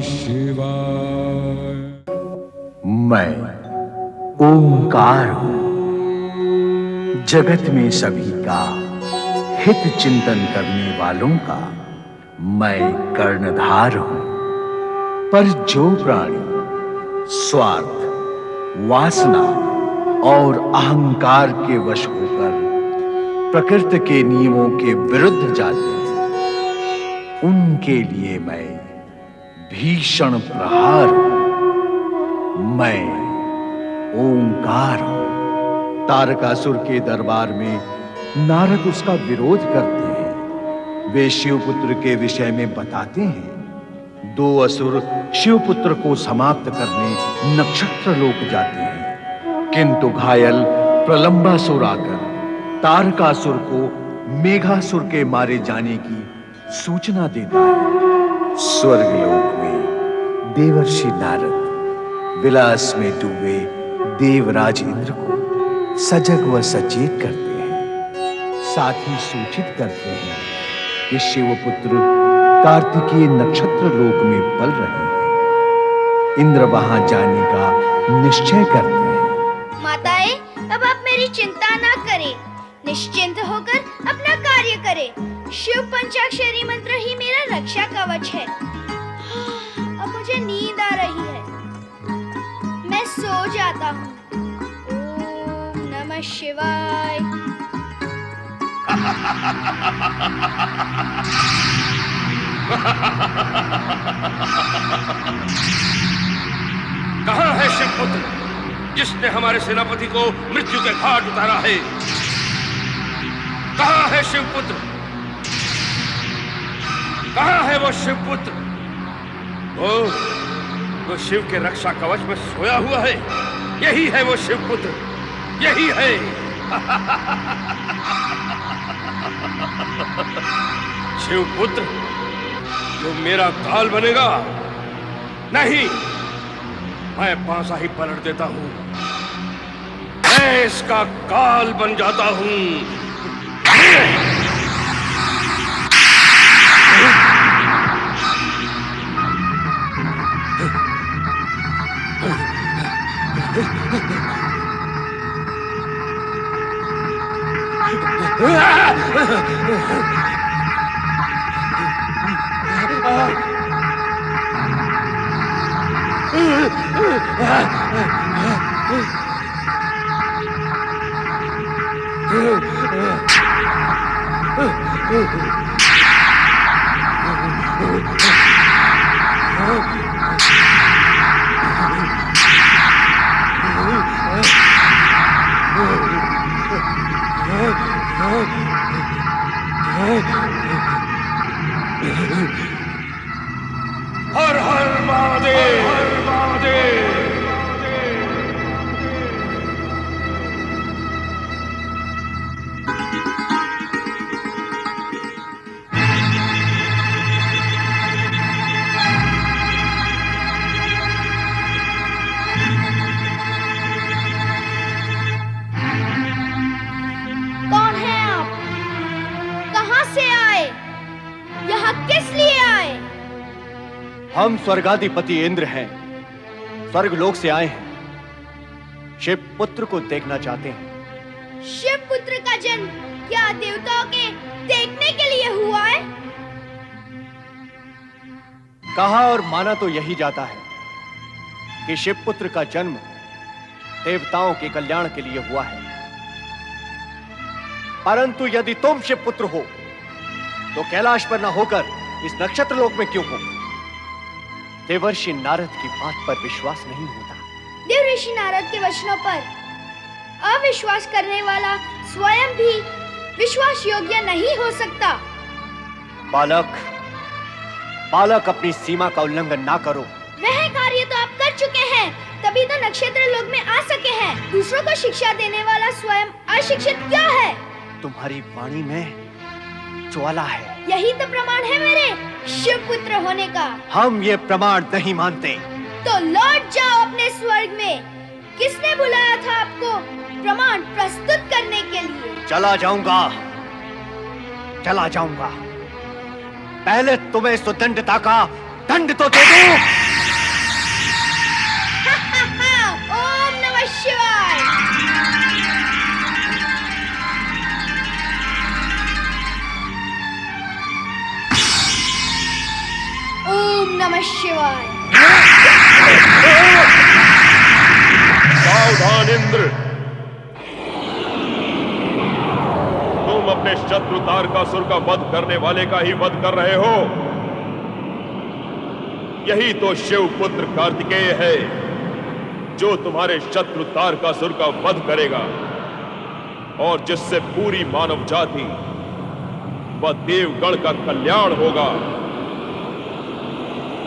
शिवाय। मैं ओंकार हूं, जगत में सभी का हित चिंतन करने वालों का मैं कर्णधार हूं। पर जो प्राणी स्वार्थ, वासना और अहंकार के वश होकर प्रकृति के नियमों के विरुद्ध जाते हैं, उनके लिए मैं भीषण प्रहार हूं। मैं ओंकार हूं। तारकासुर के दरबार में नारद उसका विरोध करते हैं। वे शिवपुत्र के विषय में बताते हैं। 2 असुर शिवपुत्र को समाप्त करने नक्षत्र लोक जाते हैं, किंतु घायल प्रलंबासुर आकर तारकासुर को मेघासुर के मारे जाने की सूचना देता है। स्वर्गलोक में देवर्षि नारद विलास में डूबे देवराज इंद्र को सजग व सचेत करते हैं। साथ ही सूचित करते हैं कि शिवपुत्र कार्तिकीय नक्षत्र लोक में पल रहे हैं। इंद्र वहां जाने का निश्चय करते हैं। माताएं, अब आप मेरी चिंता ना करें, निश्चिंत होकर अपना कार्य करें। शिव पंचाक्षरी मंत्र ही मेरा रक्षा कवच है। अब मुझे नींद आ रही है, मैं सो जाता हूँ। ओम नमः शिवाय। कहाँ है शिवपुत्र, जिसने हमारे सेनापति को मृत्यु के घाट उतारा है? कहाँ है शिवपुत्र? कहाँ है वो शिवपुत्र? वो शिव के रक्षा कवच में सोया हुआ है। यही है वो शिवपुत्र, यही है। शिवपुत्र जो मेरा काल बनेगा? नहीं, मैं पासा ही पलट देता हूं। मैं इसका काल बन जाता हूं। हर हर महादेव, हर महादेव। कौन है आप? कहाँ से आए? यहाँ किस लिए आए? हम स्वर्गाधिपति इंद्र हैं, स्वर्गलोक से आए हैं। शिव पुत्र को देखना चाहते हैं। शिव पुत्र का जन्म क्या देवताओं के देखने के लिए हुआ है? कहा और माना तो यही जाता है कि शिव पुत्र का जन्म देवताओं के कल्याण के लिए हुआ है। परंतु यदि तुम शिव पुत्र हो तो कैलाश पर न होकर इस नक्षत्र लोक में क्यों हो? देवर्षि नारद की बात पर विश्वास नहीं होता। देवर्षि नारद के वचनों पर अविश्वास करने वाला स्वयं भी विश्वास योग्य नहीं हो सकता। बालक, बालक अपनी सीमा का उल्लंघन ना करो। वह कार्य तो आप कर चुके हैं, तभी तो नक्षत्र लोक में आ सके हैं। दूसरों को शिक्षा देने वाला स्वयं अशिक्षित क्या है? तुम्हारी वाणी में ज्वाला है। यही तो प्रमाण है मेरे शिव पुत्र होने का। हम ये प्रमाण नहीं मानते। तो लौट जाओ अपने स्वर्ग में। किसने बुलाया था आपको प्रमाण प्रस्तुत करने के लिए? चला जाऊंगा, चला जाऊंगा। पहले तुम्हें सुदंडता का दंड तो दे दो। ओम नमः शिवाय। ओम नमः शिवाय। सावधान इंद्र, तुम अपने शत्रु तारकासुर का वध करने वाले का ही वध कर रहे हो। यही तो शिव पुत्र कार्तिकेय है जो तुम्हारे शत्रु तारकासुर का वध करेगा और जिससे पूरी मानव जाति व देवगण का कल्याण होगा।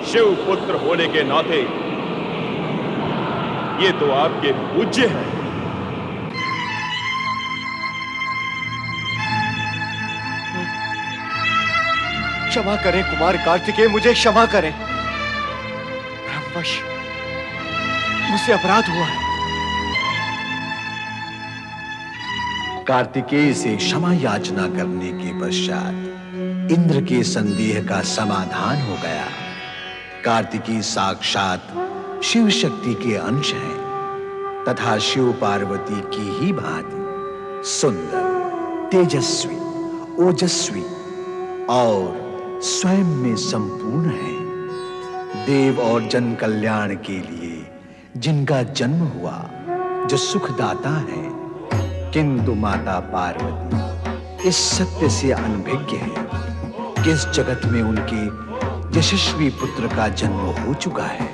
शिव पुत्र होने के नाते ये तो आपके पूज्य हैं। क्षमा करें कुमार कार्तिकेय, मुझे क्षमा करें। ब्रह्मवश मुझसे अपराध हुआ है। कार्तिकेय से क्षमा याचना करने के पश्चात इंद्र के संदेह का समाधान हो गया। कार्तिकेय साक्षात शिव शक्ति के अंश हैं तथा शिव पार्वती की ही भांति सुंदर, तेजस्वी, ओजस्वी और स्वयं में संपूर्ण है। देव और जन कल्याण के लिए जिनका जन्म हुआ, जो सुखदाता है, किंतु माता पार्वती इस सत्य से अनभिज्ञ है कि इस जगत में उनके यशस्वी पुत्र का जन्म हो चुका है।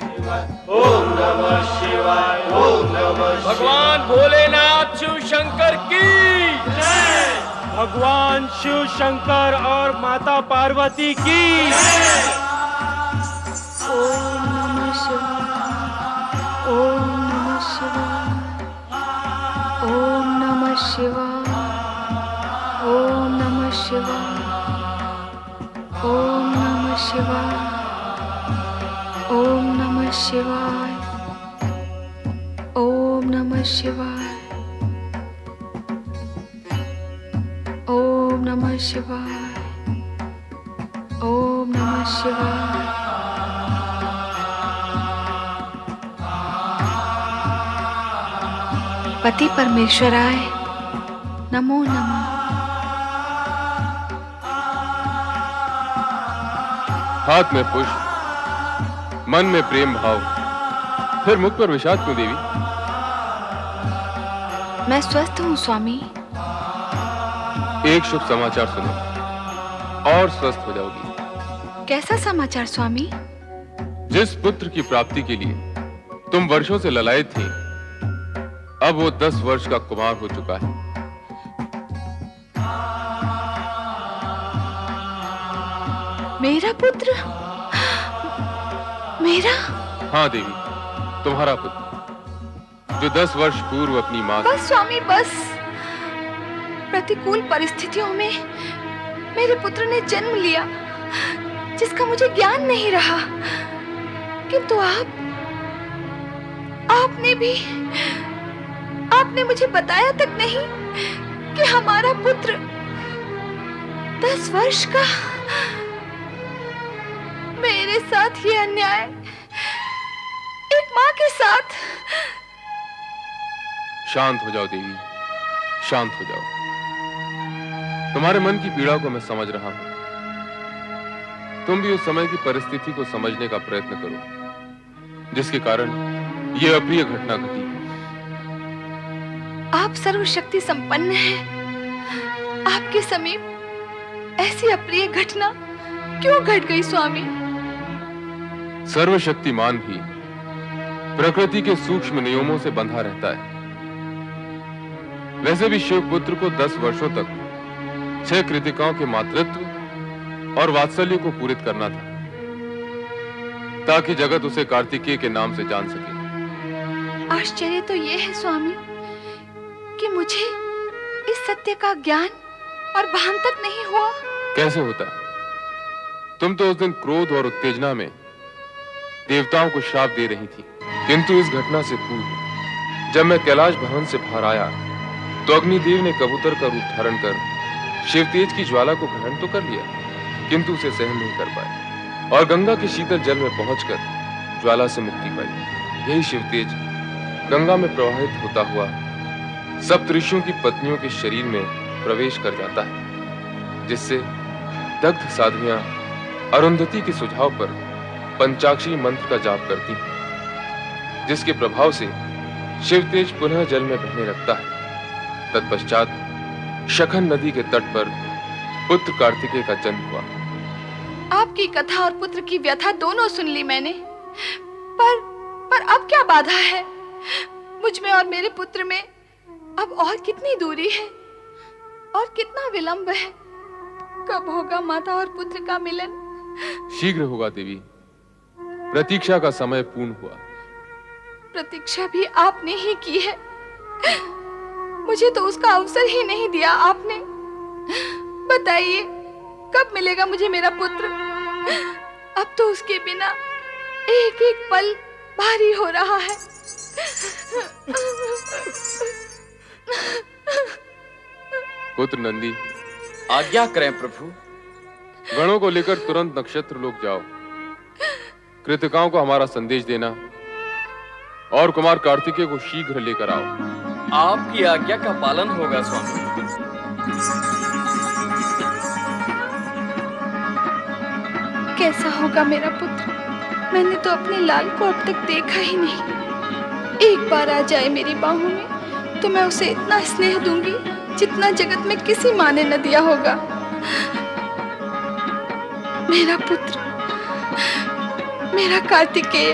ओम नमः शिवाय। ओम नमः शिवाय। भगवान भोलेनाथ शिव शंकर की जय। भगवान शिव शंकर और माता पार्वती की जय। ओम नमः शिवाय। ओम नमः शिवाय। ओम नमः शिवाय। ओम नमः शिवाय। ओम नमः शिवाय। ओम नमः शिवाय। ओम नमः शिवाय। ओम नमः शिवाय। ओम नमः शिवाय। पति परमेश्वराय नमो नमः। हाथ में पुष्प, मन में प्रेम भाव, फिर मुख पर विषाद क्यों देवी? मैं स्वस्थ हूँ स्वामी। एक शुभ समाचार सुनो और स्वस्थ हो जाओगी। कैसा समाचार स्वामी? जिस पुत्र की प्राप्ति के लिए तुम वर्षों से ललायत थी, अब वो 10 वर्ष का कुमार हो चुका है। मेरा पुत्र? मेरा? हाँ देवी, तुम्हारा पुत्र, जो 10 वर्ष पूर्व अपनी माँ बस स्वामी बस। प्रतिकूल परिस्थितियों में मेरे पुत्र ने जन्म लिया जिसका मुझे ज्ञान नहीं रहा, किंतु आपने मुझे बताया तक नहीं कि हमारा पुत्र 10 वर्ष का। मेरे साथ ये अन्याय, एक माँ के साथ। शांत हो जाओ देवी, शांत हो जाओ। तुम्हारे मन की पीड़ा को मैं समझ रहा हूं। तुम भी उस समय की परिस्थिति को समझने का प्रयत्न करो जिसके कारण यह अप्रिय घटना घटी। आप सर्वशक्ति संपन्न हैं। आपके समीप ऐसी अप्रिय घटना क्यों घट गई स्वामी? सर्वशक्तिमान भी प्रकृति के सूक्ष्म नियमों से बंधा रहता है। वैसे भी शिव पुत्र को 10 वर्षों तक 6 कृतिकाओं के मातृत्व और वात्सल्य को पूरित करना था, ताकि जगत उसे कार्तिकेय के नाम से जान सके। आश्चर्य तो यह है स्वामी कि मुझे इस सत्य का ज्ञान और भान तक नहीं हुआ। कैसे होता? तुम तो उस दिन क्रोध और उत्तेजना में देवताओं को श्राप दे रही थी, किंतु इस घटना से पूर्व जब मैं कैलाश भवन से बाहर आया तो अग्निदेव ने कबूतर का रूप धारण कर शिवतेज की ज्वाला को ग्रहण तो कर लिया, किंतु उसे सहन नहीं कर पाए। और गंगा के शीतल जल में पहुंचकर ज्वाला से मुक्ति पाई। यही शिवतेज गंगा में प्रवाहित होता हुआ सप्तऋषियों की पत्नियों के शरीर में प्रवेश कर जाता है, जिससे दग्ध साध्वियां अरुंधति के सुझाव पर पंचाक्षरी मंत्र का जाप करती हैं, जिसके प्रभाव से शिवतेज पुनः जल में बहने लगता है। तत्पश्चात शखन नदी के तट पर पुत्र कार्तिकेय का जन्म हुआ। आपकी कथा और पुत्र की व्यथा दोनों सुन ली मैंने, पर अब क्या बाधा है? मुझ में और मेरे पुत्र में अब और कितनी दूरी है और कितना विलंब है? कब होगा माता और पुत्र का मिलन? शीघ्र होगा देवी। प्रतीक्षा का समय पूर्ण हुआ। प्रतीक्षा भी आपने ही की है, मुझे तो उसका अवसर ही नहीं दिया आपने। बताइए कब मिलेगा मुझे मेरा पुत्र? अब तो उसके बिना एक एक पल भारी हो रहा है। पुत्र नंदी, आज्ञा करें प्रभु। गणों को लेकर तुरंत नक्षत्र लोक जाओ। कृतिकाओं को हमारा संदेश देना और कुमार कार्तिकेय को शीघ्र लेकर आओ। आपकी आज्ञा का पालन होगा स्वामी। कैसा होगा मेरा पुत्र? मैंने तो अपने लाल को अब तक देखा ही नहीं। एक बार आ जाए मेरी बाहों में तो मैं उसे इतना स्नेह दूंगी जितना जगत में किसी माँ ने न दिया होगा। मेरा पुत्र, मेरा कार्तिकेय।